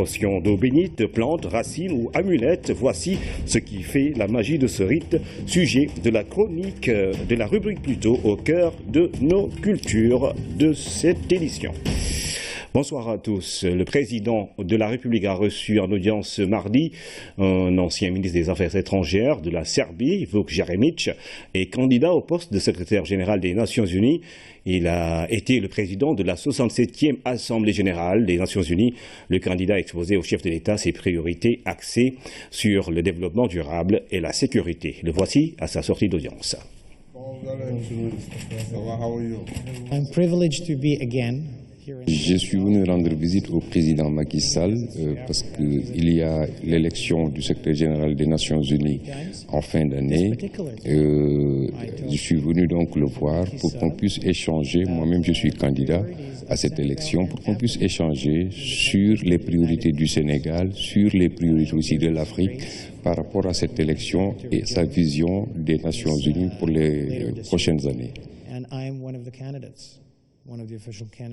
Potion d'eau bénite, plantes, racines ou amulettes, voici ce qui fait la magie de ce rite, sujet de la chronique, de la rubrique plutôt, au cœur de nos cultures de cette édition. Bonsoir à tous. Le président de la République a reçu en audience mardi un ancien ministre des Affaires étrangères de la Serbie, Vuk Jeremić, et candidat au poste de secrétaire général des Nations Unies. Il a été le président de la 67e Assemblée générale des Nations Unies. Le candidat a exposé au chef de l'État ses priorités axées sur le développement durable et la sécurité. Le voici à sa sortie d'audience. Je suis venu rendre visite au président Macky Sall parce qu'il y a l'élection du secrétaire général des Nations Unies en fin d'année. Je suis venu donc le voir pour qu'on puisse échanger. Moi-même, je suis candidat à cette élection pour qu'on puisse échanger sur les priorités du Sénégal, sur les priorités aussi de l'Afrique par rapport à cette élection et sa vision des Nations Unies pour les prochaines années.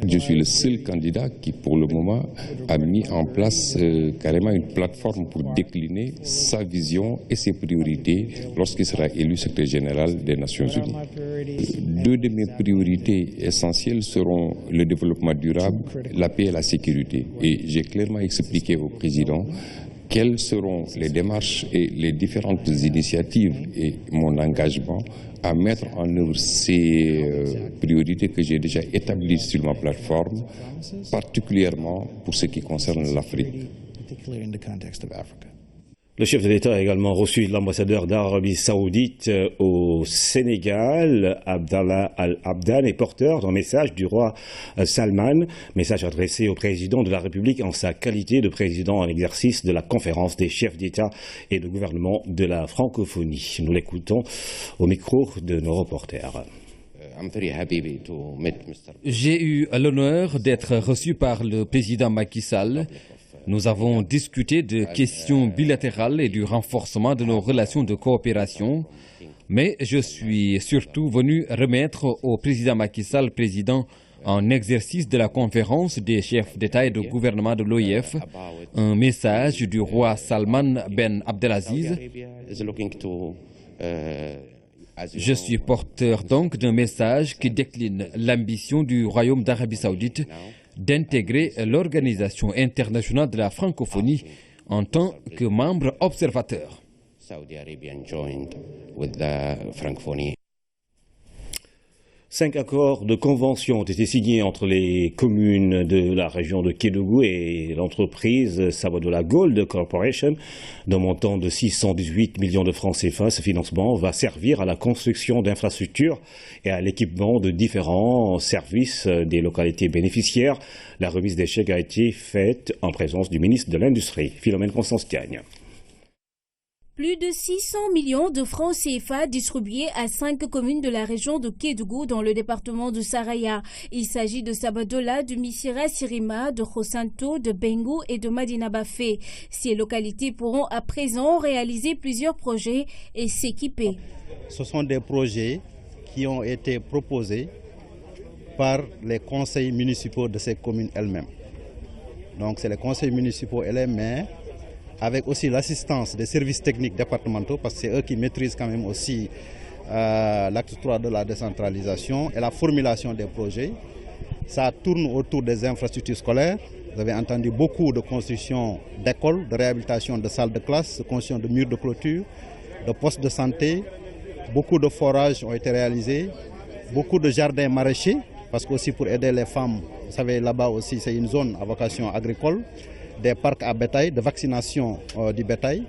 Je suis le seul candidat qui, pour le moment, a mis en place carrément une plateforme pour décliner sa vision et ses priorités lorsqu'il sera élu secrétaire général des Nations Unies. Deux de mes priorités essentielles seront le développement durable, la paix et la sécurité. Et j'ai clairement expliqué au président quelles seront les démarches et les différentes initiatives et mon engagement à mettre en œuvre ces priorités que j'ai déjà établies sur ma plateforme, particulièrement pour ce qui concerne l'Afrique. Le chef de l'État a également reçu l'ambassadeur d'Arabie Saoudite au Sénégal, Abdallah Al-Abdan, et porteur d'un message du roi Salman, message adressé au président de la République en sa qualité de président en exercice de la conférence des chefs d'État et de gouvernement de la francophonie. Nous l'écoutons au micro de nos reporters. J'ai eu l'honneur d'être reçu par le président Macky Sall. Nous avons discuté de questions bilatérales et du renforcement de nos relations de coopération, mais je suis surtout venu remettre au président Macky Sall, président en exercice de la conférence des chefs d'État et de gouvernement de l'OIF, un message du roi Salman Ben Abdelaziz. Je suis porteur donc d'un message qui décline l'ambition du Royaume d'Arabie Saoudite d'intégrer l'Organisation internationale de la francophonie en tant que membre observateur. 5 accords de convention ont été signés entre les communes de la région de Kédougou et l'entreprise Sabodala Gold Corporation d'un montant de 618 millions de francs CFA. Ce financement va servir à la construction d'infrastructures et à l'équipement de différents services des localités bénéficiaires. La remise des chèques a été faite en présence du ministre de l'Industrie, Philomène Constance Diagne. Plus de 600 millions de francs CFA distribués à 5 communes de la région de Kédougou dans le département de Saraya. Il s'agit de Sabadola, de Missira Sirima, de Khosanto, de Bengu et de Madina Bafé. Ces localités pourront à présent réaliser plusieurs projets et s'équiper. Ce sont des projets qui ont été proposés par les conseils municipaux de ces communes elles-mêmes. Donc c'est les conseils municipaux elles-mêmes, mais avec aussi l'assistance des services techniques départementaux, parce que c'est eux qui maîtrisent quand même aussi l'acte 3 de la décentralisation et la formulation des projets. Ça tourne autour des infrastructures scolaires. Vous avez entendu beaucoup de construction d'écoles, de réhabilitation de salles de classe, de construction de murs de clôture, de postes de santé. Beaucoup de forages ont été réalisés, beaucoup de jardins maraîchers, parce qu'aussi pour aider les femmes, vous savez, là-bas aussi c'est une zone à vocation agricole. Des parcs à bétail, de vaccination du bétail,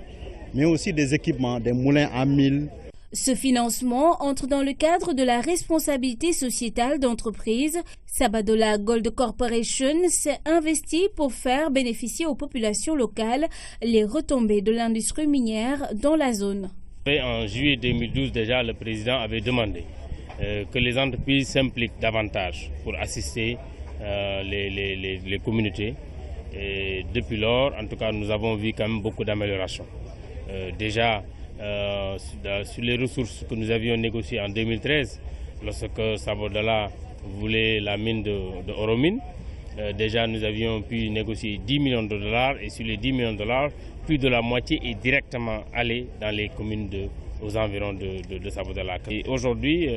mais aussi des équipements, des moulins à mil. Ce financement entre dans le cadre de la responsabilité sociétale d'entreprise. Sabadola Gold Corporation s'est investi pour faire bénéficier aux populations locales les retombées de l'industrie minière dans la zone. En juillet 2012, déjà, le président avait demandé que les entreprises s'impliquent davantage pour assister les communautés. Et depuis lors, en tout cas, nous avons vu quand même beaucoup d'améliorations. Déjà, sur les ressources que nous avions négociées en 2013, lorsque Sabodala voulait la mine de Oromine, déjà nous avions pu négocier 10 millions de dollars et sur les 10 millions de dollars, plus de la moitié est directement allée dans les communes aux environs de Sabodala. Et aujourd'hui,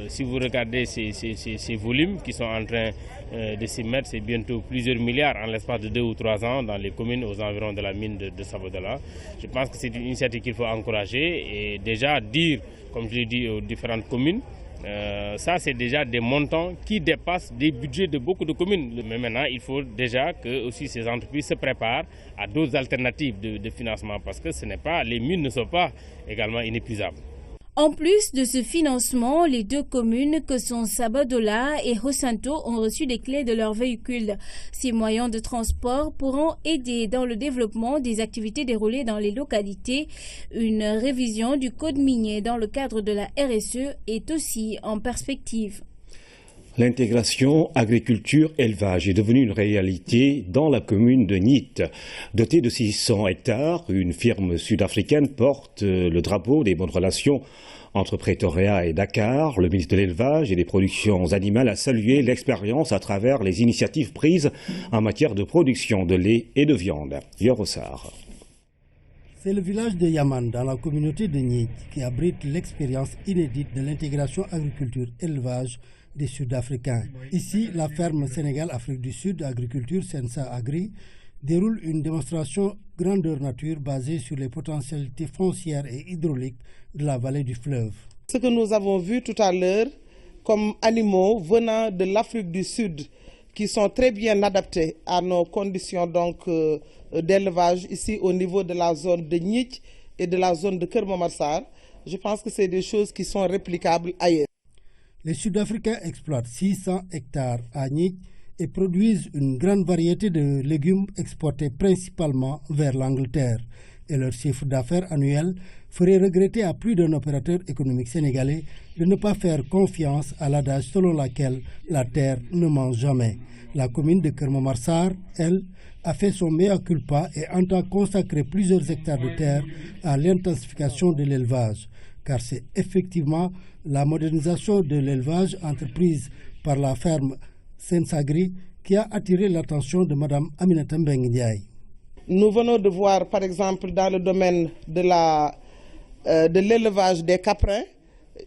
si vous regardez ces volumes qui sont en train de s'y mettre, c'est bientôt plusieurs milliards en l'espace de 2 ou 3 ans dans les communes aux environs de la mine de Sabodala. Je pense que c'est une initiative qu'il faut encourager et déjà dire, comme je l'ai dit, aux différentes communes, ça c'est déjà des montants qui dépassent des budgets de beaucoup de communes. Mais maintenant il faut déjà que aussi ces entreprises se préparent à d'autres alternatives de financement parce que les mines ne sont pas également inépuisables. En plus de ce financement, les 2 communes que sont Sabadola et Hosanto ont reçu les clés de leurs véhicules. Ces moyens de transport pourront aider dans le développement des activités déroulées dans les localités. Une révision du code minier dans le cadre de la RSE est aussi en perspective. L'intégration agriculture-élevage est devenue une réalité dans la commune de Nyit. Dotée de 600 hectares, une firme sud-africaine porte le drapeau des bonnes relations entre Pretoria et Dakar. Le ministre de l'Élevage et des Productions animales a salué l'expérience à travers les initiatives prises en matière de production de lait et de viande. Yorosar. C'est le village de Yaman, dans la communauté de Nyit, qui abrite l'expérience inédite de l'intégration agriculture-élevage des Sud-Africains. Ici, la ferme Sénégal-Afrique du Sud, Agriculture Sensa Agri, déroule une démonstration grandeur nature basée sur les potentialités foncières et hydrauliques de la vallée du fleuve. Ce que nous avons vu tout à l'heure comme animaux venant de l'Afrique du Sud qui sont très bien adaptés à nos conditions d'élevage ici au niveau de la zone de Nyit et de la zone de Kermomarsar, je pense que c'est des choses qui sont réplicables ailleurs. Les Sud-Africains exploitent 600 hectares à Nyit et produisent une grande variété de légumes exportés principalement vers l'Angleterre. Et leur chiffre d'affaires annuel ferait regretter à plus d'un opérateur économique sénégalais de ne pas faire confiance à l'adage selon laquelle la terre ne mange jamais. La commune de Kermomarsar, elle, a fait son mea culpa et entend consacrer plusieurs hectares de terre à l'intensification de l'élevage. Car c'est effectivement la modernisation de l'élevage entreprise par la ferme Sensagri qui a attiré l'attention de Mme Aminata Mbengue Ndiaye. Nous venons de voir par exemple dans le domaine de l'élevage des caprins,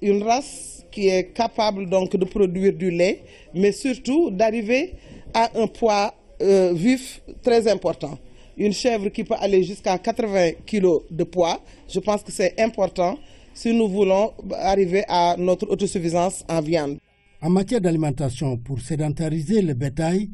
une race qui est capable donc de produire du lait, mais surtout d'arriver à un poids vif très important. Une chèvre qui peut aller jusqu'à 80 kg de poids, je pense que c'est important si nous voulons arriver à notre autosuffisance en viande. En matière d'alimentation, pour sédentariser le bétail,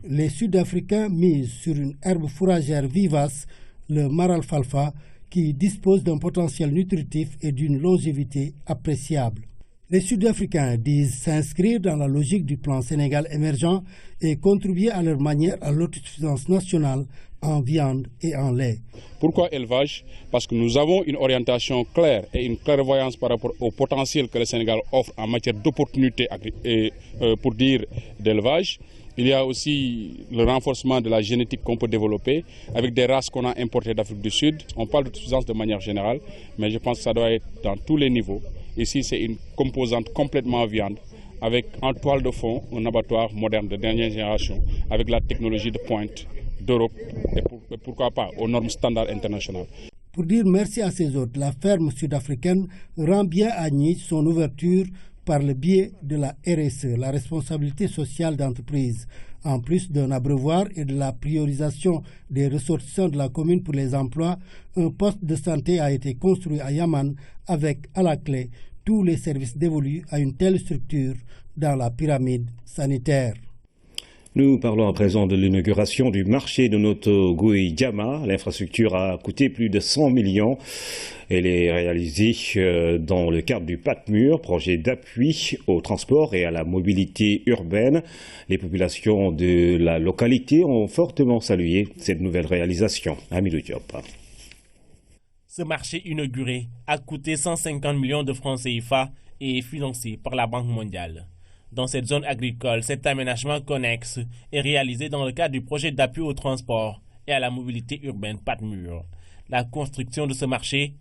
les Sud-Africains misent sur une herbe fourragère vivace, le maralfalfa, qui dispose d'un potentiel nutritif et d'une longévité appréciable. Les Sud-Africains disent s'inscrire dans la logique du plan Sénégal émergent et contribuer à leur manière à l'autosuffisance nationale en viande et en lait. Pourquoi élevage? Parce que nous avons une orientation claire et une clairvoyance par rapport au potentiel que le Sénégal offre en matière d'opportunités pour dire d'élevage. Il y a aussi le renforcement de la génétique qu'on peut développer avec des races qu'on a importées d'Afrique du Sud. On parle d'autosuffisance de manière générale, mais je pense que ça doit être dans tous les niveaux. Ici, c'est une composante complètement viande, avec en toile de fond un abattoir moderne de dernière génération, avec la technologie de pointe d'Europe et pourquoi pas aux normes standards internationales. Pour dire merci à ses hôtes, la ferme sud-africaine rend bien à Nyit son ouverture par le biais de la RSE, la responsabilité sociale d'entreprise. En plus d'un abreuvoir et de la priorisation des ressortissants de la commune pour les emplois, un poste de santé a été construit à Yaman avec, à la clé, tous les services dévolus à une telle structure dans la pyramide sanitaire. Nous parlons à présent de l'inauguration du marché de Noto Gouy-Diama. L'infrastructure a coûté plus de 100 millions. Elle est réalisée dans le cadre du PATMUR, projet d'appui au transport et à la mobilité urbaine. Les populations de la localité ont fortement salué cette nouvelle réalisation. Amidou Diop. Ce marché inauguré a coûté 150 millions de francs CFA et est financé par la Banque mondiale. Dans cette zone agricole, cet aménagement connexe est réalisé dans le cadre du projet d'appui au transport et à la mobilité urbaine PATMUR. La construction de ce marché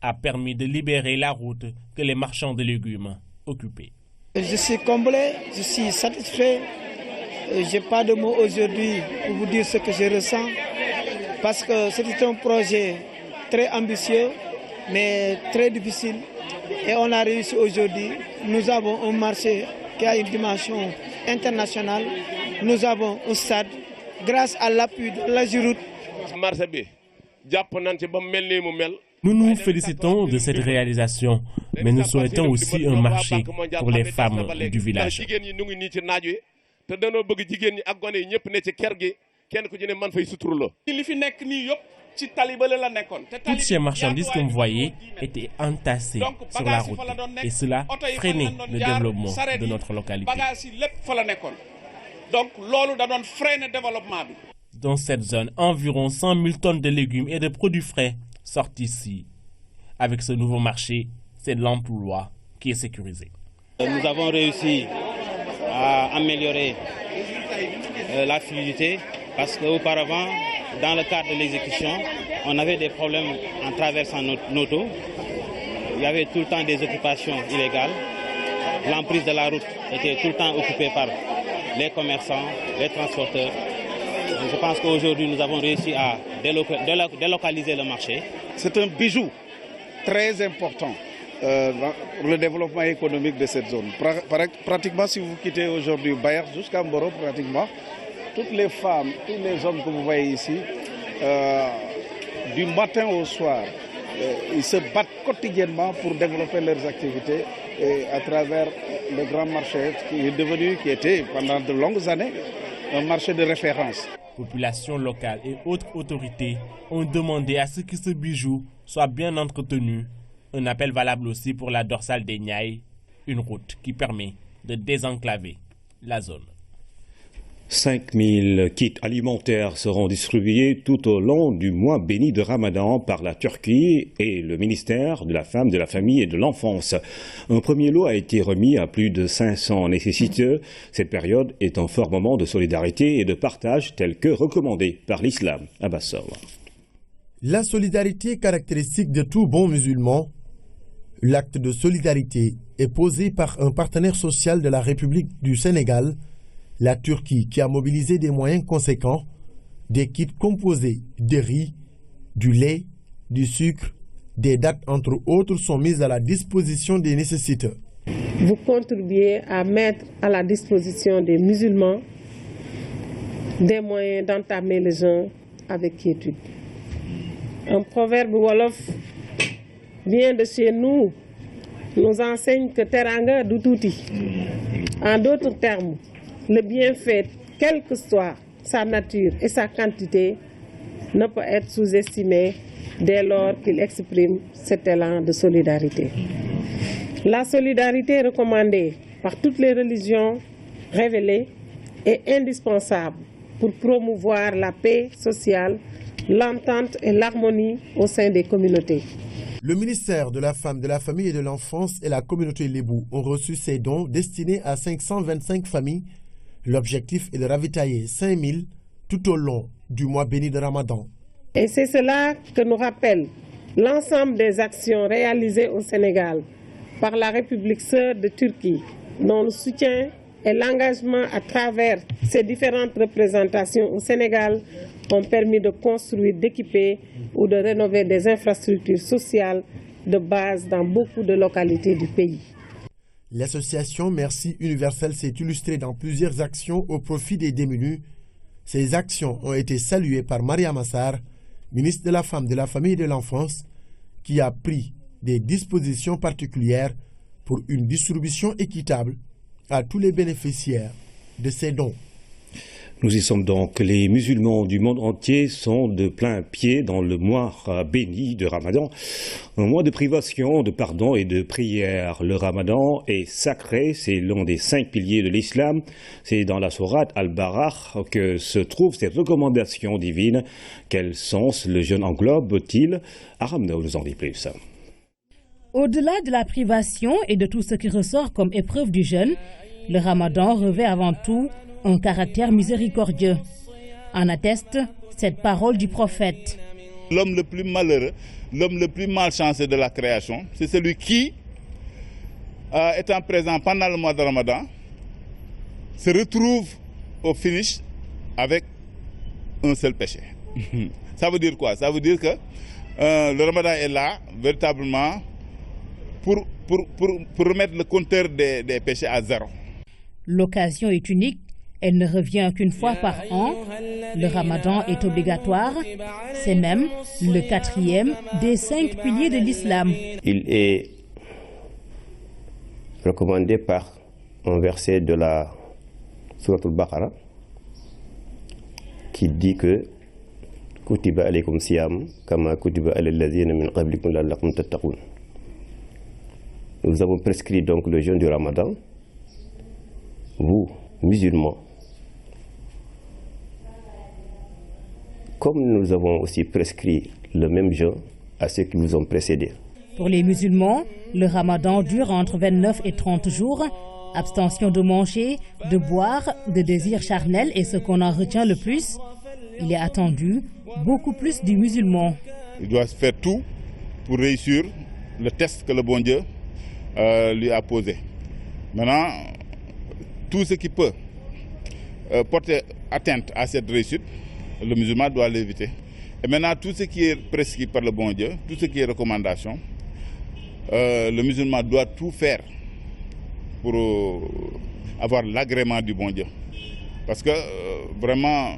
a permis de libérer la route que les marchands de légumes occupaient. Je suis comblé, je suis satisfait Je n'ai pas de mots aujourd'hui pour vous dire ce que je ressens, parce que c'était un projet très ambitieux, mais très difficile. Et on a réussi aujourd'hui. Nous avons un marché qui a une dimension internationale. Nous avons un stade grâce à l'appui de la Giroud. Nous nous félicitons de cette réalisation, mais nous souhaitons aussi un marché pour les femmes du village. Toutes ces marchandises que vous voyez étaient entassées sur la route et cela freinait le développement de notre localité. Dans cette zone, environ 100 000 tonnes de légumes et de produits frais sortent ici. Avec ce nouveau marché, c'est l'emploi qui est sécurisé. Nous avons réussi à améliorer la fluidité parce qu'auparavant, dans le cadre de l'exécution, on avait des problèmes en traversant nos taux. Il y avait tout le temps des occupations illégales. L'emprise de la route était tout le temps occupée par les commerçants, les transporteurs. Je pense qu'aujourd'hui, nous avons réussi à délocaliser le marché. C'est un bijou très important pour le développement économique de cette zone. Pratiquement, si vous quittez aujourd'hui Bayer jusqu'à Mboro, pratiquement, toutes les femmes, tous les hommes que vous voyez ici, du matin au soir, ils se battent quotidiennement pour développer leurs activités à travers le grand marché qui était pendant de longues années un marché de référence. Population locale et autres autorités ont demandé à ce que ce bijou soit bien entretenu. Un appel valable aussi pour la dorsale des Niayes, une route qui permet de désenclaver la zone. 5000 kits alimentaires seront distribués tout au long du mois béni de Ramadan par la Turquie et le ministère de la Femme, de la Famille et de l'Enfance. Un premier lot a été remis à plus de 500 nécessiteux. Cette période est un fort moment de solidarité et de partage tel que recommandé par l'islam. Abbas Sow. La solidarité caractéristique de tout bon musulman. L'acte de solidarité est posé par un partenaire social de la République du Sénégal, la Turquie, qui a mobilisé des moyens conséquents, des kits composés de riz, du lait, du sucre, des dattes entre autres sont mises à la disposition des nécessiteux. Vous contribuez à mettre à la disposition des musulmans des moyens d'entamer le jeûne avec quiétude. Un proverbe wolof vient de chez nous, nous enseigne que teranga du touti. En d'autres termes, le bienfait, quelle que soit sa nature et sa quantité, ne peut être sous-estimé dès lors qu'il exprime cet élan de solidarité. La solidarité recommandée par toutes les religions révélées est indispensable pour promouvoir la paix sociale, l'entente et l'harmonie au sein des communautés. Le ministère de la Femme, de la Famille et de l'Enfance et la communauté Lébou ont reçu ces dons destinés à 525 familles. L'objectif est de ravitailler 5000 tout au long du mois béni de Ramadan. Et c'est cela que nous rappelle l'ensemble des actions réalisées au Sénégal par la République sœur de Turquie, dont le soutien et l'engagement à travers ces différentes représentations au Sénégal ont permis de construire, d'équiper ou de rénover des infrastructures sociales de base dans beaucoup de localités du pays. L'association Merci Universel s'est illustrée dans plusieurs actions au profit des démunis. Ces actions ont été saluées par Maria Massar, ministre de la Femme, de la Famille et de l'Enfance, qui a pris des dispositions particulières pour une distribution équitable à tous les bénéficiaires de ces dons. Nous y sommes donc. Les musulmans du monde entier sont de plein pied dans le mois béni de Ramadan. Un mois de privation, de pardon et de prière. Le Ramadan est sacré, c'est l'un des 5 piliers de l'islam. C'est dans la sourate Al-Baqarah que se trouvent ces recommandations divines. Quel sens le jeûne englobe-t-il? Aramna nous en dit plus. Au-delà de la privation et de tout ce qui ressort comme épreuve du jeûne, le Ramadan revêt avant tout un caractère miséricordieux. En atteste cette parole du prophète. L'homme le plus malheureux, l'homme le plus malchanceux de la création, c'est celui qui, étant présent pendant le mois de Ramadan, se retrouve au finish avec un seul péché. Ça veut dire quoi? Ça veut dire que le Ramadan est là véritablement pour remettre le compteur des péchés à zéro. L'occasion est unique, elle ne revient qu'une fois par an. Le Ramadan est obligatoire, c'est même le 4e des 5 piliers de l'islam. Il est recommandé par un verset de la Sourate al-Baqarah qui dit que Kutiba alaykum siyam kama kutiba alal ladhina min qablikum la'allakum tattaqun. Nous avons prescrit donc le jeûne du Ramadan, vous, musulmans, comme nous avons aussi prescrit le même jeûne à ceux qui vous ont précédés. Pour les musulmans, le Ramadan dure entre 29 et 30 jours. Abstention de manger, de boire, de désirs charnels est ce qu'on en retient le plus. Il est attendu beaucoup plus du musulman. Il doit faire tout pour réussir le test que le bon Dieu lui a posé. Maintenant, tout ce qui peut porter atteinte à cette réussite, le musulman doit l'éviter. Et maintenant, tout ce qui est prescrit par le bon Dieu, tout ce qui est recommandation, le musulman doit tout faire pour avoir l'agrément du bon Dieu. Parce que vraiment,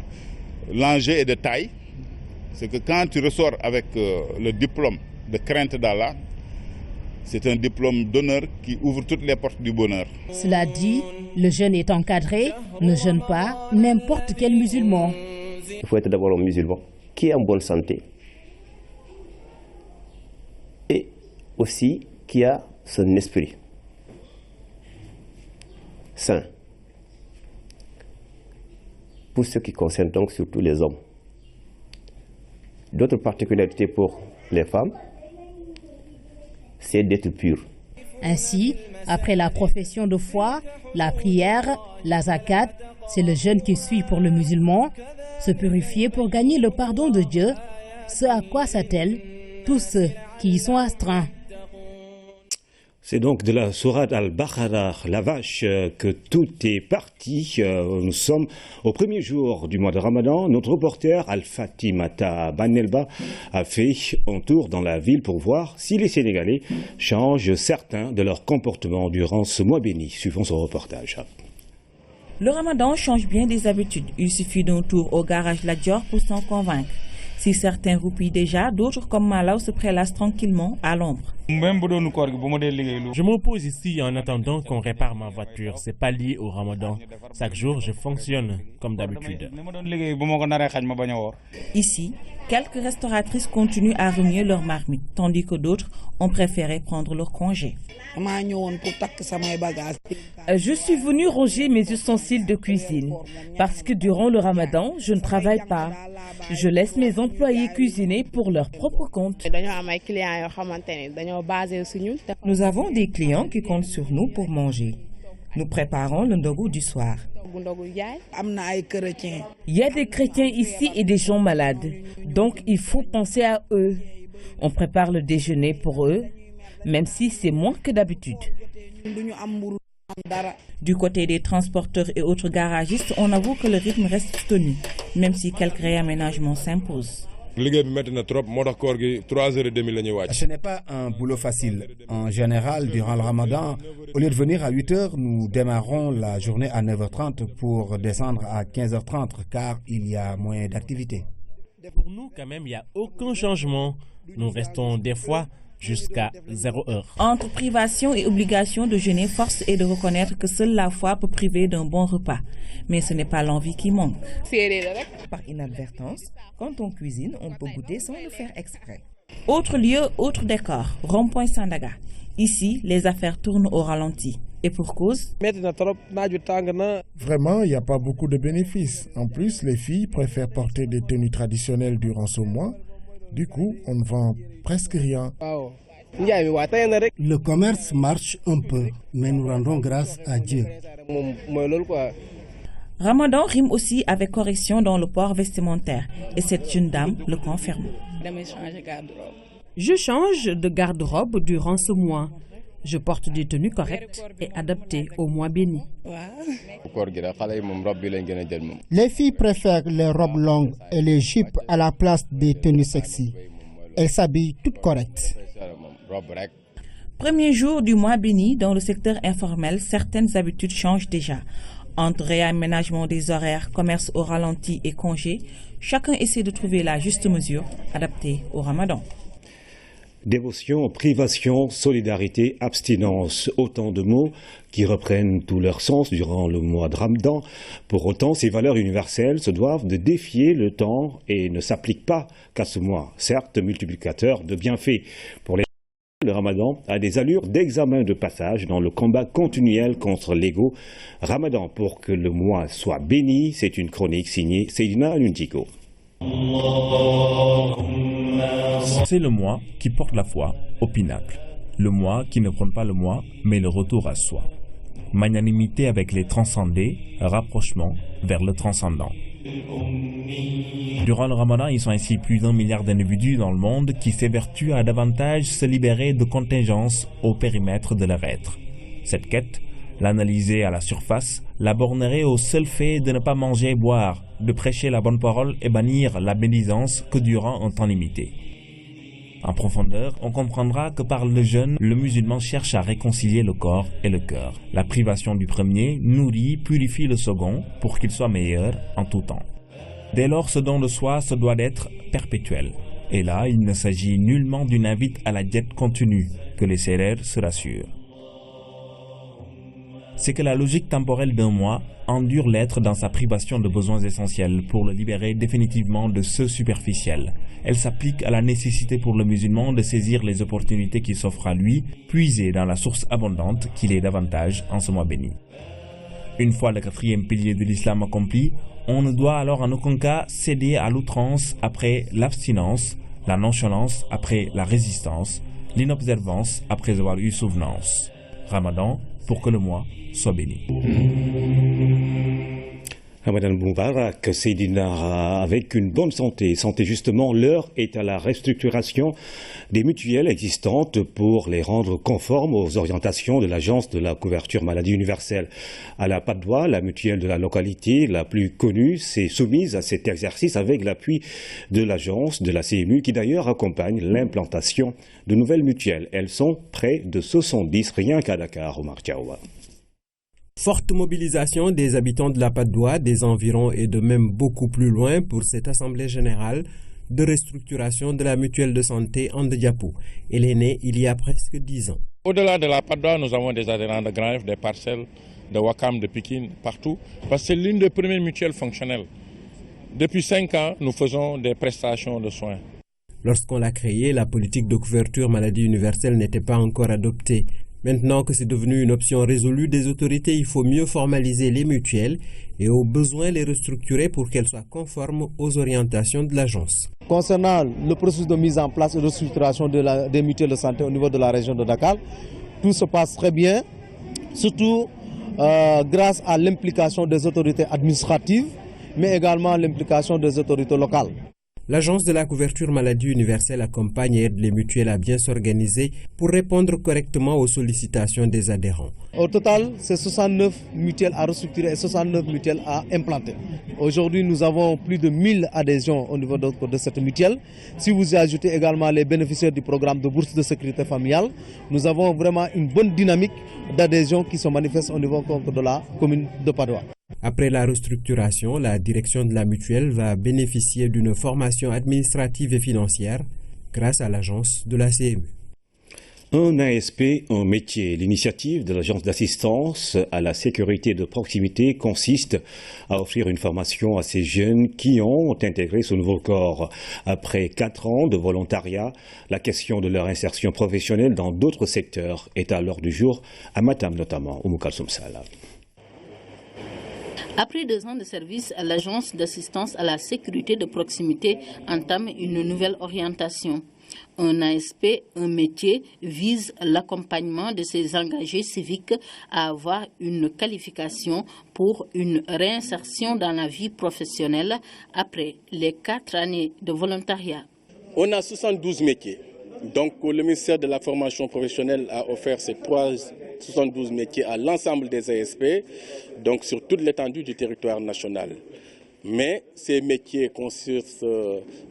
l'enjeu est de taille. C'est que quand tu ressors avec le diplôme de crainte d'Allah, c'est un diplôme d'honneur qui ouvre toutes les portes du bonheur. Cela dit, le jeûne est encadré, ne jeûne pas n'importe quel musulman. Il faut être d'abord un musulman qui est en bonne santé et aussi qui a son esprit sain. Pour ce qui concerne donc surtout les hommes. D'autres particularités pour les femmes, c'est d'être pur. Ainsi, après la profession de foi, la prière, la zakat, c'est le jeûne qui suit pour le musulman, se purifier pour gagner le pardon de Dieu, ce à quoi s'attellent tous ceux qui y sont astreints. C'est donc de la Sourate al-Baqarah, la vache, que tout est parti. Nous sommes au premier jour du mois de Ramadan. Notre reporter Al-Fatimata Banelba a fait un tour dans la ville pour voir si les Sénégalais changent certains de leur comportement durant ce mois béni. Suivons son reportage. Le Ramadan change bien des habitudes. Il suffit d'un tour au garage La Dior pour s'en convaincre. Si certains roupillent déjà, d'autres comme Malaw se prélassent tranquillement à l'ombre. Je m'oppose ici en attendant qu'on répare ma voiture. C'est pas lié au Ramadan. Chaque jour, je fonctionne comme d'habitude. Ici, quelques restauratrices continuent à remuer leurs marmites, tandis que d'autres ont préféré prendre leur congé. Je suis venue ranger mes ustensiles de cuisine parce que durant le Ramadan, je ne travaille pas. Je laisse mes employés cuisiner pour leur propre compte. Nous avons des clients qui comptent sur nous pour manger. Nous préparons le ndogu du soir. Il y a des chrétiens ici et des gens malades, donc il faut penser à eux. On prépare le déjeuner pour eux, même si c'est moins que d'habitude. Du côté des transporteurs et autres garagistes, on avoue que le rythme reste tenu, même si quelques réaménagements s'imposent. Ce n'est pas un boulot facile. En général, durant le Ramadan, au lieu de venir à 8 h, nous démarrons la journée à 9 h 30 pour descendre à 15 h 30 car il y a moins d'activité. Pour nous, quand même, il n'y a aucun changement. Nous restons des fois jusqu'à 0 heure. Entre privation et obligation de jeûner, force est de reconnaître que seule la foi peut priver d'un bon repas. Mais ce n'est pas l'envie qui manque. Par inadvertance, quand on cuisine, on peut goûter sans le faire exprès. Autre lieu, autre décor, Rond-Point Sandaga. Ici, les affaires tournent au ralenti. Et pour cause? Vraiment, il n'y a pas beaucoup de bénéfices. En plus, les filles préfèrent porter des tenues traditionnelles durant ce mois. Du coup, on ne vend presque rien. Le commerce marche un peu, mais nous rendons grâce à Dieu. Ramadan rime aussi avec correction dans le port vestimentaire. Et cette jeune dame le confirme. Je change de garde-robe durant ce mois. Je porte des tenues correctes et adaptées au mois béni. Les filles préfèrent les robes longues et les jupes à la place des tenues sexy. Elles s'habillent toutes correctes. Premier jour du mois béni, dans le secteur informel, certaines habitudes changent déjà. Entre réaménagement des horaires, commerce au ralenti et congés, chacun essaie de trouver la juste mesure adaptée au Ramadan. Dévotion, privation, solidarité, abstinence, autant de mots qui reprennent tout leur sens durant le mois de Ramadan. Pour autant, ces valeurs universelles se doivent de défier le temps et ne s'appliquent pas qu'à ce mois, certes multiplicateur de bienfaits. Pour les le Ramadan a des allures d'examen de passage dans le combat continuel contre l'ego. Ramadan, pour que le mois soit béni, c'est une chronique signée Seydina Nuntico. C'est le mois qui porte la foi au pinacle. Le mois qui ne prône pas le mois, mais le retour à soi. Magnanimité avec les transcendés, rapprochement vers le transcendant. Durant le Ramadan, ils sont ainsi plus d'1 milliard d'individus dans le monde qui s'évertuent à davantage se libérer de contingences au périmètre de leur être. Cette quête, l'analyser à la surface, la bornerait au seul fait de ne pas manger et boire, de prêcher la bonne parole et bannir la bénissance que durant un temps limité. En profondeur, on comprendra que par le jeûne, le musulman cherche à réconcilier le corps et le cœur. La privation du premier nourrit, purifie le second pour qu'il soit meilleur en tout temps. Dès lors, ce don de soi se doit d'être perpétuel. Et là, il ne s'agit nullement d'une invite à la diète continue, que les sérères se rassurent. C'est que la logique temporelle d'un mois endure l'être dans sa privation de besoins essentiels pour le libérer définitivement de ceux superficiels. Elle s'applique à la nécessité pour le musulman de saisir les opportunités qui s'offrent à lui, puiser dans la source abondante qu'il est davantage en ce mois béni. Une fois le 4e pilier de l'islam accompli, on ne doit alors en aucun cas céder à l'outrance après l'abstinence, la nonchalance après la résistance, l'inobservance après avoir eu souvenance. Ramadan, pour que le mois soit béni. Ramadan Moubarak, Seydina, avec une bonne santé. Santé justement, l'heure est à la restructuration des mutuelles existantes pour les rendre conformes aux orientations de l'Agence de la couverture maladie universelle. À la Patte d'Oie, la mutuelle de la localité la plus connue s'est soumise à cet exercice avec l'appui de l'Agence de la CMU qui d'ailleurs accompagne l'implantation de nouvelles mutuelles. Elles sont près de 70 rien qu'à Dakar, Omar Tchaoua. Forte mobilisation des habitants de la Patte d'Oie, des environs et de même beaucoup plus loin pour cette assemblée générale de restructuration de la mutuelle de santé Andediapo. Elle est née il y a presque 10 ans. Au-delà de la Patte d'Oie, nous avons des adhérents de Grand F, des parcelles, de Wakam, de Pikine, partout, parce que c'est l'une des premières mutuelles fonctionnelles. Depuis 5 ans, nous faisons des prestations de soins. Lorsqu'on l'a créée, la politique de couverture maladie universelle n'était pas encore adoptée. Maintenant que c'est devenu une option résolue des autorités, il faut mieux formaliser les mutuelles et au besoin les restructurer pour qu'elles soient conformes aux orientations de l'agence. Concernant le processus de mise en place et de restructuration des mutuelles de santé au niveau de la région de Dakar, tout se passe très bien, surtout grâce à l'implication des autorités administratives, mais également l'implication des autorités locales. L'Agence de la couverture maladie universelle accompagne et aide les mutuelles à bien s'organiser pour répondre correctement aux sollicitations des adhérents. Au total, c'est 69 mutuelles à restructurer et 69 mutuelles à implanter. Aujourd'hui, nous avons plus de 1000 adhésions au niveau de cette mutuelle. Si vous y ajoutez également les bénéficiaires du programme de bourse de sécurité familiale, nous avons vraiment une bonne dynamique d'adhésion qui se manifeste au niveau de la commune de Patte d'Oie. Après la restructuration, la direction de la mutuelle va bénéficier d'une formation administrative et financière grâce à l'agence de la CMU. Un ASP, un métier. L'initiative de l'Agence d'assistance à la sécurité de proximité consiste à offrir une formation à ces jeunes qui ont intégré ce nouveau corps. Après 4 ans de volontariat, la question de leur insertion professionnelle dans d'autres secteurs est à l'ordre du jour, à Matam notamment, au Moukalsoum Sala. Après 2 ans de service, l'Agence d'assistance à la sécurité de proximité entame une nouvelle orientation. Un ASP, un métier, vise l'accompagnement de ces engagés civiques à avoir une qualification pour une réinsertion dans la vie professionnelle après les 4 années de volontariat. On a 72 métiers Donc le ministère de la formation professionnelle a offert ces 72 métiers à l'ensemble des ASP, donc sur toute l'étendue du territoire national. Mais ces métiers consistent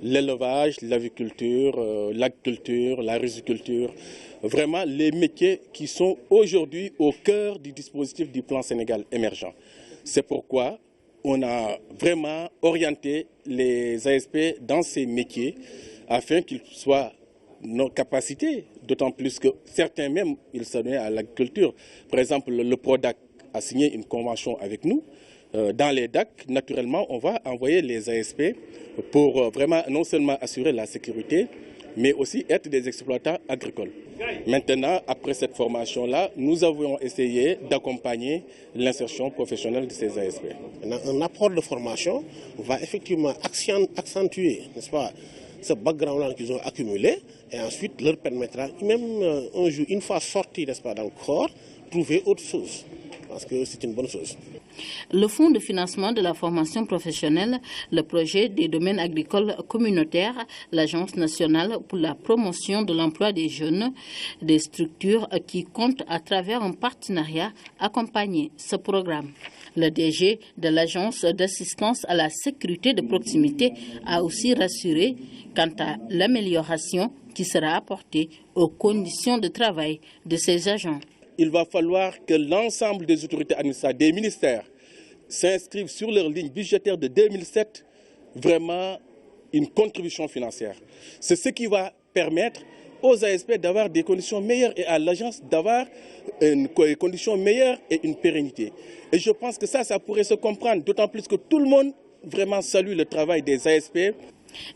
l'élevage, l'aviculture, l'agriculture, la riziculture, vraiment les métiers qui sont aujourd'hui au cœur du dispositif du plan Sénégal émergent. C'est pourquoi on a vraiment orienté les ASP dans ces métiers afin qu'ils soient nos capacités, d'autant plus que certains même, ils se donnaient à l'agriculture. Par exemple, le PRODAC a signé une convention avec nous. Dans les DAC, naturellement, on va envoyer les ASP pour vraiment non seulement assurer la sécurité, mais aussi être des exploitants agricoles. Maintenant, après cette formation-là, nous avons essayé d'accompagner l'insertion professionnelle de ces ASP. Un apport de formation va effectivement accentuer, n'est-ce pas, ce background-là qu'ils ont accumulé et ensuite leur permettra, même un jour, une fois sortis, n'est-ce pas, dans le corps, trouver autre chose. Parce que c'est une bonne chose. Le Fonds de financement de la formation professionnelle, le projet des domaines agricoles communautaires, l'Agence nationale pour la promotion de l'emploi des jeunes, des structures qui comptent à travers un partenariat accompagner ce programme. Le DG de l'Agence d'assistance à la sécurité de proximité a aussi rassuré quant à l'amélioration qui sera apportée aux conditions de travail de ces agents. Il va falloir que l'ensemble des autorités administratives, des ministères, s'inscrivent sur leur ligne budgétaire de 2007, vraiment une contribution financière. C'est ce qui va permettre aux ASP d'avoir des conditions meilleures et à l'agence d'avoir des conditions meilleures et une pérennité. Et je pense que ça pourrait se comprendre, d'autant plus que tout le monde vraiment salue le travail des ASP.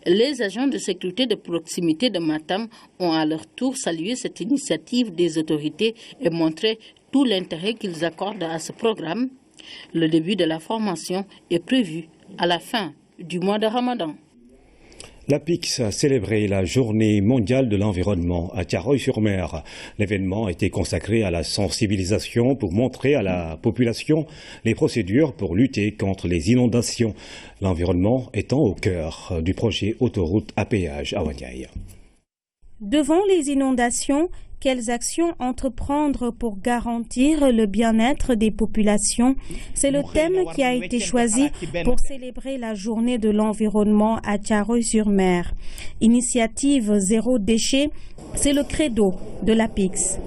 Les agents de sécurité de proximité de Matam ont à leur tour salué cette initiative des autorités et montré tout l'intérêt qu'ils accordent à ce programme. Le début de la formation est prévu à la fin du mois de Ramadan. La PIX a célébré la journée mondiale de l'environnement à Thiaroye-sur-Mer. L'événement a été consacré à la sensibilisation pour montrer à la population les procédures pour lutter contre les inondations. L'environnement étant au cœur du projet autoroute à péage à Wanyai. Devant les inondations, quelles actions entreprendre pour garantir le bien-être des populations? C'est le thème qui a été choisi pour célébrer la journée de l'environnement à Thiaroye-sur-Mer. Initiative zéro déchet, c'est le credo de la PIX.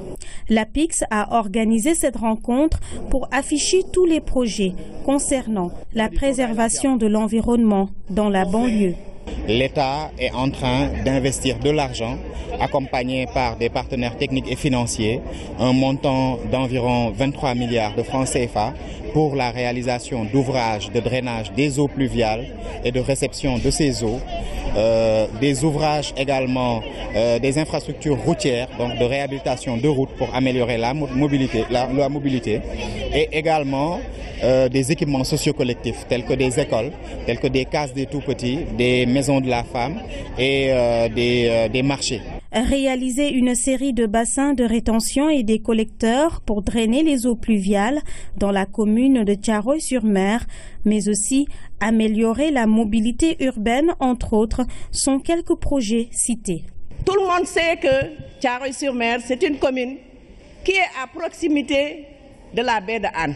La PIX a organisé cette rencontre pour afficher tous les projets concernant la préservation de l'environnement dans la banlieue. L'État est en train d'investir de l'argent, accompagné par des partenaires techniques et financiers, un montant d'environ 23 milliards de francs CFA pour la réalisation d'ouvrages de drainage des eaux pluviales et de réception de ces eaux, des ouvrages également, des infrastructures routières, donc de réhabilitation de routes pour améliorer la mobilité et également des équipements socio-collectifs tels que des écoles, tels que des cases des tout-petits, des maisons de la femme et des marchés. Réaliser une série de bassins de rétention et des collecteurs pour drainer les eaux pluviales dans la commune de Thiaroye-sur-Mer, mais aussi améliorer la mobilité urbaine, entre autres, sont quelques projets cités. Tout le monde sait que Thiaroye-sur-Mer, c'est une commune qui est à proximité de la baie de Hann.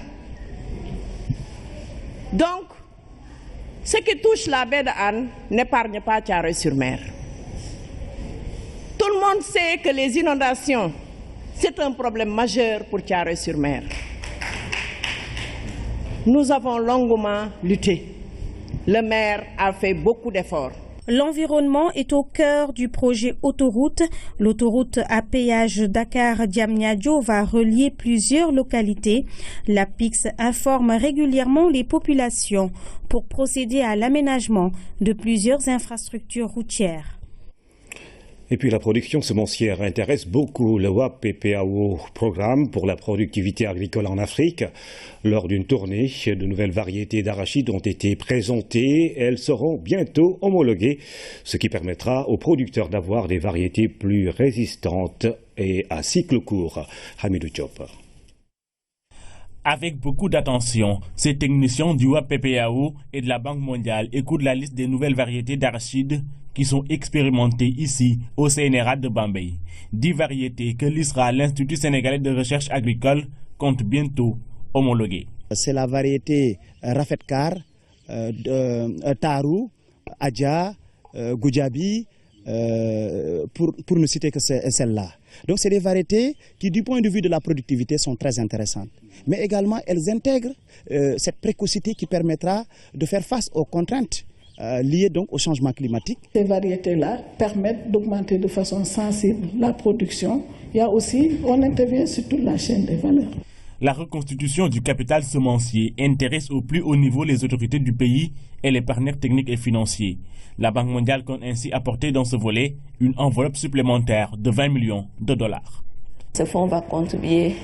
Donc, ce qui touche la baie de Hann n'épargne pas Thiaroye-sur-Mer. Tout le monde sait que les inondations, c'est un problème majeur pour Thiaroye-sur-Mer. Nous avons longuement lutté. Le maire a fait beaucoup d'efforts. L'environnement est au cœur du projet autoroute. L'autoroute à péage Dakar-Diamniadio va relier plusieurs localités. La PIX informe régulièrement les populations pour procéder à l'aménagement de plusieurs infrastructures routières. Et puis la production semencière intéresse beaucoup le WAP-PPAO, programme pour la productivité agricole en Afrique. Lors d'une tournée, de nouvelles variétés d'arachides ont été présentées. Elles seront bientôt homologuées, ce qui permettra aux producteurs d'avoir des variétés plus résistantes et à cycle court. Hamidou Diop. Avec beaucoup d'attention, ces techniciens du WAP-PPAO et de la Banque mondiale écoutent la liste des nouvelles variétés d'arachides qui sont expérimentées ici au CNRA de Bambey. 10 variétés que l'ISRA, l'Institut sénégalais de recherche agricole, compte bientôt homologuer. C'est la variété Rafetkar, Taru, Adja, Goudiaby, pour ne citer que celle-là. Donc c'est des variétés qui, du point de vue de la productivité, sont très intéressantes. Mais également, elles intègrent cette précocité qui permettra de faire face aux contraintes liées donc au changement climatique. Ces variétés-là permettent d'augmenter de façon sensible la production. Il y a aussi, on intervient sur toute la chaîne des valeurs. La reconstitution du capital semencier intéresse au plus haut niveau les autorités du pays et les partenaires techniques et financiers. La Banque mondiale compte ainsi apporter dans ce volet une enveloppe supplémentaire de 20 millions de dollars. Ce fonds va contribuer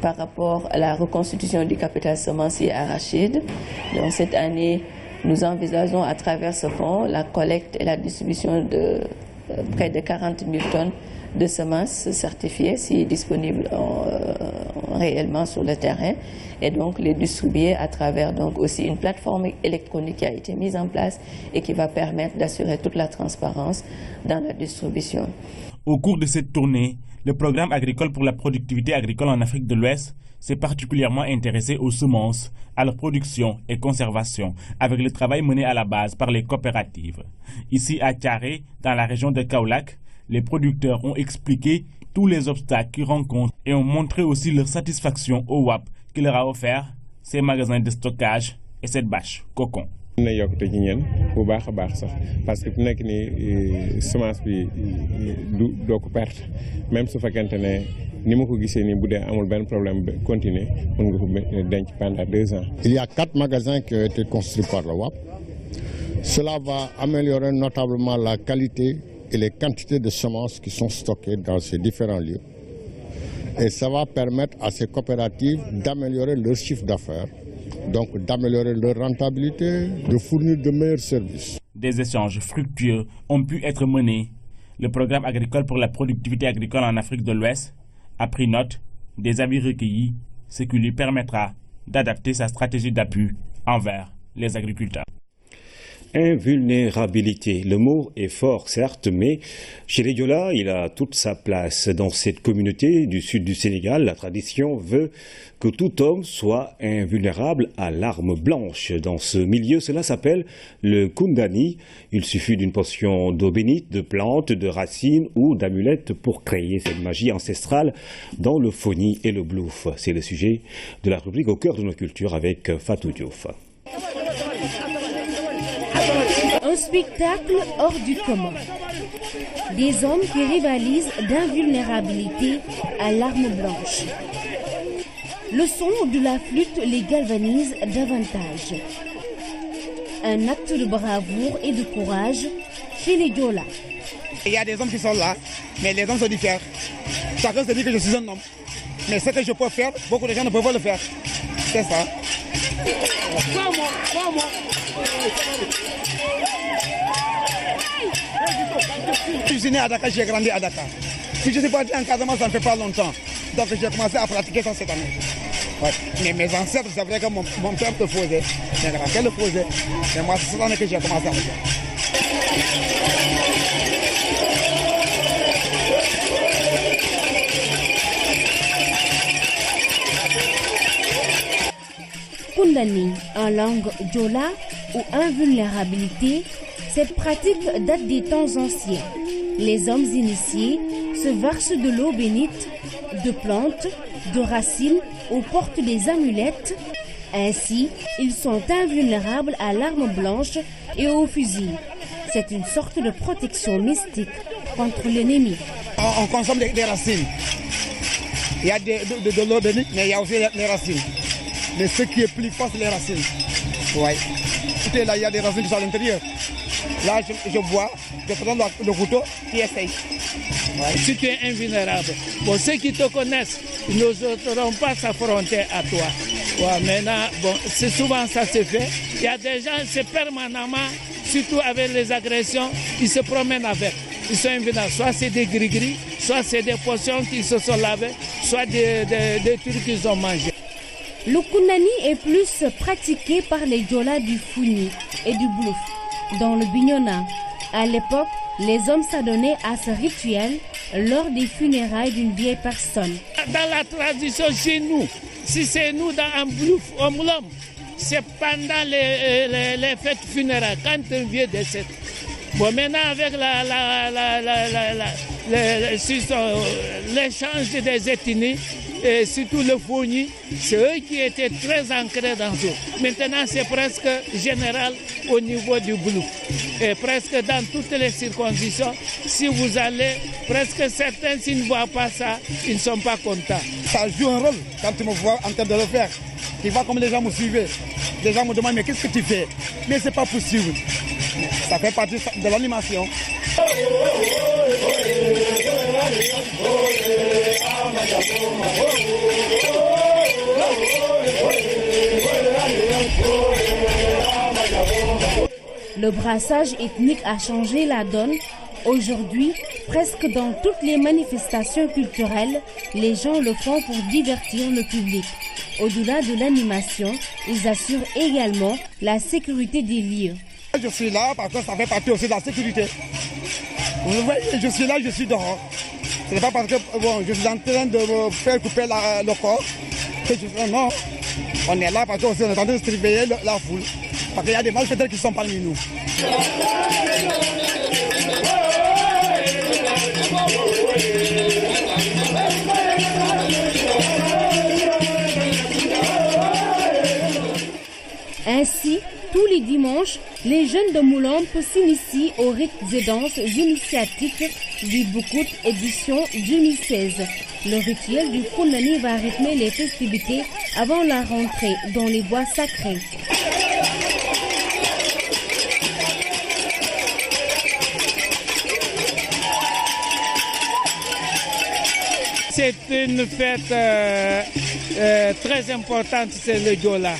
par rapport à la reconstitution du capital semencier arachide. Donc cette année, nous envisageons à travers ce fonds la collecte et la distribution de près de 40 000 tonnes de semences certifiées, si disponibles réellement sur le terrain, et donc les distribuer à travers donc aussi une plateforme électronique qui a été mise en place et qui va permettre d'assurer toute la transparence dans la distribution. Au cours de cette tournée, le programme agricole pour la productivité agricole en Afrique de l'Ouest s'est particulièrement intéressé aux semences, à leur production et conservation, avec le travail mené à la base par les coopératives. Ici à Thiaré, dans la région de Kaolack, les producteurs ont expliqué tous les obstacles qu'ils rencontrent et ont montré aussi leur satisfaction au WAP qui leur a offert ces magasins de stockage et cette bâche cocon. parce que nek ni semence bi do ko perte même su fekkente ne ni ma ko gisee ni boudé amul ben problème continuer mën nga ko denc pendant 2 ans. Il y a 4 magasins qui ont été construits par le WAP. Cela va améliorer notablement la qualité et les quantités de semences qui sont stockées dans ces différents lieux. Et ça va permettre à ces coopératives d'améliorer leur chiffre d'affaires, donc d'améliorer leur rentabilité, de fournir de meilleurs services. Des échanges fructueux ont pu être menés. Le programme agricole pour la productivité agricole en Afrique de l'Ouest a pris note des avis recueillis, ce qui lui permettra d'adapter sa stratégie d'appui envers les agriculteurs. Invulnérabilité. Le mot est fort, certes, mais chez les Diola, il a toute sa place. Dans cette communauté du sud du Sénégal, la tradition veut que tout homme soit invulnérable à l'arme blanche. Dans ce milieu, cela s'appelle le Koundani. Il suffit d'une portion d'eau bénite, de plantes, de racines ou d'amulettes pour créer cette magie ancestrale dans le Foni et le Blouf. C'est le sujet de la rubrique Au cœur de nos cultures avec Fatou Diouf. Un spectacle hors du commun. Des hommes qui rivalisent d'invulnérabilité à l'arme blanche. Le son de la flûte les galvanise davantage. Un acte de bravoure et de courage chez les Diola. Il y a des hommes qui sont là, mais les hommes se diffèrent. Chacun se dit que je suis un homme. Mais ce que je peux faire, beaucoup de gens ne peuvent pas le faire. C'est ça. Je suis né à Dakar, j'ai grandi à Dakar. Puis je suis parti en Casamance, ça ne fait pas longtemps. Donc j'ai commencé à pratiquer ça cette année. Ouais. Mais mes ancêtres, c'est vrai que mon père le faisait. Mais le père le faisait. Mais moi, c'est cette année que j'ai commencé à le faire. Koundani en langue diola ou invulnérabilité, cette pratique date des temps anciens. Les hommes initiés se versent de l'eau bénite, de plantes, de racines ou portent des amulettes. Ainsi, ils sont invulnérables à l'arme blanche et au fusil. C'est une sorte de protection mystique contre l'ennemi. On consomme des racines. Il y a de l'eau bénite, mais il y a aussi les racines. Mais ce qui est plus fort, c'est les racines. Ouais. Écoutez, là, il y a des racines qui sont à l'intérieur. Là, je vois, je prends le couteau, qui essaye. Ouais. Si tu es invulnérable, bon, ceux qui te connaissent, ils n'oseront pas s'affronter à toi. Ouais, maintenant, bon, c'est souvent ça se fait. Il y a des gens, c'est permanemment, surtout avec les agressions, ils se promènent avec. Ils sont invulnérables. Soit c'est des gris-gris, soit c'est des potions qui se sont lavées, soit des trucs qu'ils ont mangés. Le Koundani est plus pratiqué par les Diola du Foni et du Blouf. Dans le Bignona, À l'époque, les hommes s'adonnaient à ce rituel lors des funérailles d'une vieille personne. Dans la tradition chez nous, si c'est nous dans un Boulouf, au Moulom, c'est pendant les fêtes funéraires, quand un vieux décède. Bon, maintenant, avec l'échange des ethnies, et surtout le Fogni, c'est eux qui étaient très ancrés dans tout. Maintenant, c'est presque général au niveau du Boulouf. Et presque dans toutes les circoncisions, si vous allez, presque certains, s'ils ne voient pas ça, ils ne sont pas contents. Ça joue un rôle quand tu me vois en train de le faire. Tu vois comme les gens me suivaient. Les gens me demandent, mais qu'est-ce que tu fais? Mais c'est pas possible. Ça fait partie de l'animation. Le brassage ethnique a changé la donne. Aujourd'hui, presque dans toutes les manifestations culturelles, les gens le font pour divertir le public. Au-delà de l'animation, ils assurent également la sécurité des lieux. Je suis là parce que ça fait partie aussi de la sécurité. Vous voyez, je suis là, je suis dehors. Ce n'est pas parce que je suis en train de me faire couper le corps que je dis non. On est là parce qu'on est en train de surveiller la foule. Parce qu'il y a des malfaiteurs qui sont parmi nous. Ainsi, tous les dimanches, les jeunes de Moulamp s'initient aux rites et danses initiatiques du Boukout édition 2016. Le rituel du Koundani va rythmer les festivités avant la rentrée dans les bois sacrés. C'est une fête très importante, c'est le Diola.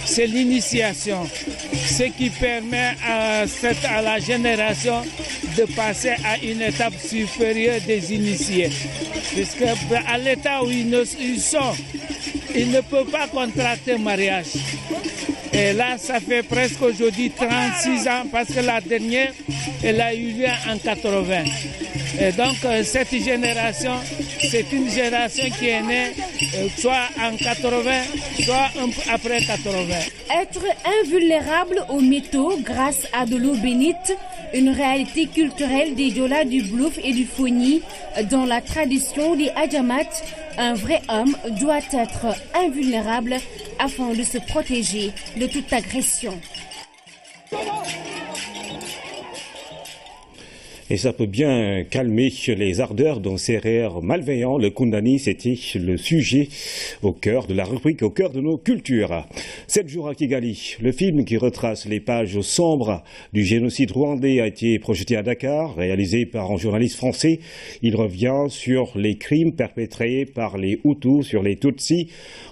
C'est l'initiation, ce qui permet à la génération de passer à une étape supérieure des initiés. Puisque à l'état où ils sont, ils ne peuvent pas contracter mariage. Et là, ça fait presque aujourd'hui 36 ans, parce que la dernière, elle a eu lieu en 80. Et donc, cette génération, c'est une génération qui est née soit en 80, soit après 80. Être invulnérable aux métaux grâce à de l'eau bénite, une réalité culturelle des Diola, du Boulouf et du Fogni. Dans la tradition des Adjamat, un vrai homme doit être invulnérable afin de se protéger de toute agression. Et ça peut bien calmer les ardeurs d'un CRR malveillant. Le Koundani, c'était le sujet au cœur de la rubrique, au cœur de nos cultures. 7 jours à Kigali, le film qui retrace les pages sombres du génocide rwandais a été projeté à Dakar, réalisé par un journaliste français. Il revient sur les crimes perpétrés par les Hutus sur les Tutsis.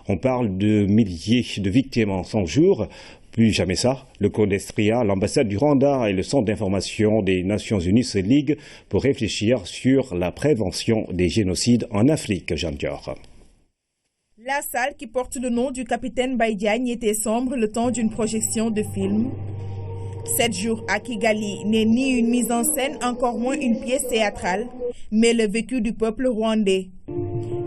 On parle de milliers de victimes en 100 jours. Plus jamais ça, le CODESTRIA, l'ambassade du Rwanda et le centre d'information des Nations Unies se liguent pour réfléchir sur la prévention des génocides en Afrique. Jeanne Dior. La salle qui porte le nom du capitaine Baïdiagne était sombre le temps d'une projection de film. 7 jours à Kigali n'est ni une mise en scène, encore moins une pièce théâtrale, mais le vécu du peuple rwandais.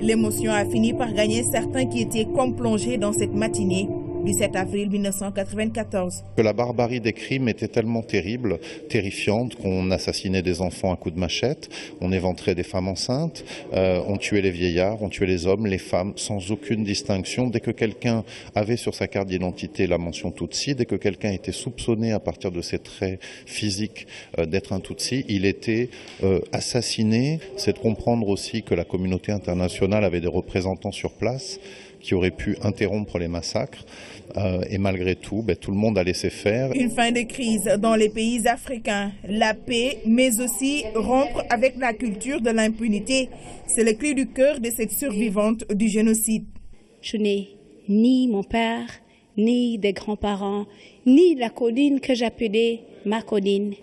L'émotion a fini par gagner certains qui étaient comme plongés dans cette matinée du 7 avril 1994. Que la barbarie des crimes était tellement terrible, terrifiante, qu'on assassinait des enfants à coups de machette, on éventrait des femmes enceintes, on tuait les vieillards, on tuait les hommes, les femmes, sans aucune distinction. Dès que quelqu'un avait sur sa carte d'identité la mention Tutsi, dès que quelqu'un était soupçonné à partir de ses traits physiques d'être un Tutsi, il était assassiné. C'est de comprendre aussi que la communauté internationale avait des représentants sur place qui auraient pu interrompre les massacres. Et malgré tout, tout le monde a laissé faire. Une fin de crise dans les pays africains, la paix, mais aussi rompre avec la culture de l'impunité. C'est le cri du cœur de cette survivante du génocide. Je n'ai ni mon père, ni des grands-parents, ni la colline que j'appelais ma colline.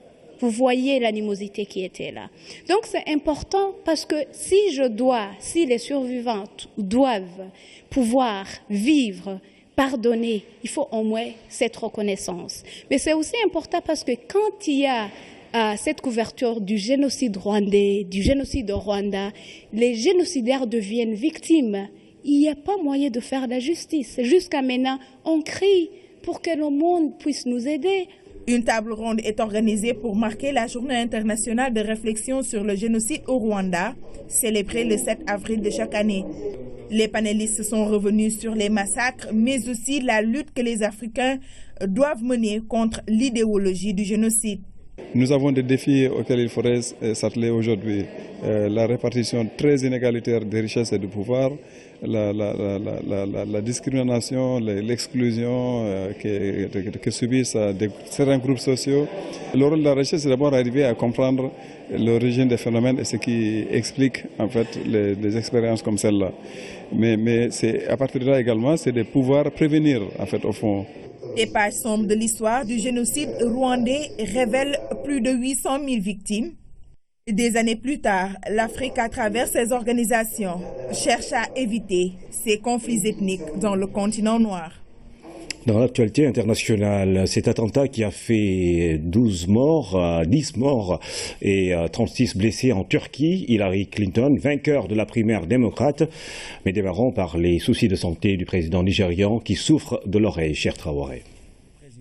Vous voyez l'animosité qui était là. Donc c'est important parce que si les survivantes doivent pouvoir vivre, pardonner, il faut au moins cette reconnaissance. Mais c'est aussi important parce que quand il y a à cette couverture du génocide rwandais, du génocide au Rwanda, les génocidaires deviennent victimes. Il n'y a pas moyen de faire la justice. Jusqu'à maintenant, on crie pour que le monde puisse nous aider. Une table ronde est organisée pour marquer la journée internationale de réflexion sur le génocide au Rwanda, célébrée le 7 avril de chaque année. Les panélistes sont revenus sur les massacres, mais aussi la lutte que les Africains doivent mener contre l'idéologie du génocide. Nous avons des défis auxquels il faudrait s'atteler aujourd'hui. La répartition très inégalitaire des richesses et du pouvoir, la discrimination, l'exclusion que subissent certains groupes sociaux. Le rôle de la recherche, c'est d'abord d'arriver à comprendre l'origine des phénomènes et ce qui explique en fait les expériences comme celle-là. Mais c'est à partir de là également, c'est de pouvoir prévenir en fait au fond. Les pages sombres de l'histoire du génocide rwandais révèlent plus de 800 000 victimes. Des années plus tard, l'Afrique, à travers ses organisations, cherche à éviter ces conflits ethniques dans le continent noir. Dans l'actualité internationale, cet attentat qui a fait 10 morts et 36 blessés en Turquie, Hillary Clinton, vainqueur de la primaire démocrate, mais démarrant par les soucis de santé du président nigérian qui souffre de l'oreille, Cher Traoré.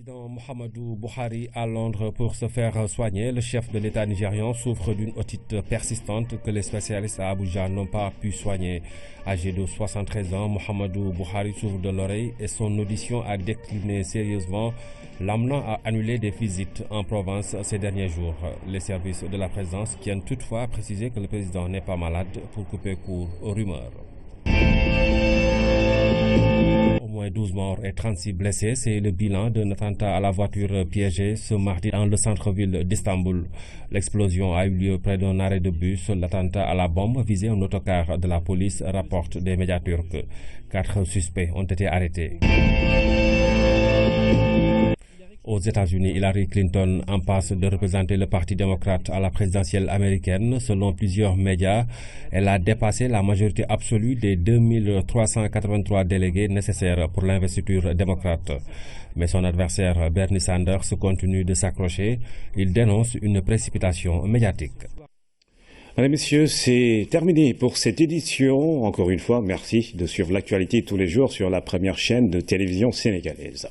Mohamedou Buhari à Londres pour se faire soigner. Le chef de l'État nigérian souffre d'une otite persistante que les spécialistes à Abuja n'ont pas pu soigner. Âgé de 73 ans, Mohamedou Buhari souffre de l'oreille et son audition a décliné sérieusement, l'amenant à annuler des visites en province ces derniers jours. Les services de la présidence tiennent toutefois à préciser que le président n'est pas malade pour couper court aux rumeurs. Au moins 12 morts et 36 blessés, c'est le bilan d'un attentat à la voiture piégée ce mardi dans le centre-ville d'Istanbul. L'explosion a eu lieu près d'un arrêt de bus. L'attentat à la bombe visait un autocar de la police, rapportent des médias turcs. 4 suspects ont été arrêtés. Aux États-Unis, Hillary Clinton en passe de représenter le Parti démocrate à la présidentielle américaine. Selon plusieurs médias, elle a dépassé la majorité absolue des 2383 délégués nécessaires pour l'investiture démocrate. Mais son adversaire Bernie Sanders continue de s'accrocher. Il dénonce une précipitation médiatique. Mesdames, Messieurs, c'est terminé pour cette édition. Encore une fois, merci de suivre l'actualité tous les jours sur la première chaîne de télévision sénégalaise.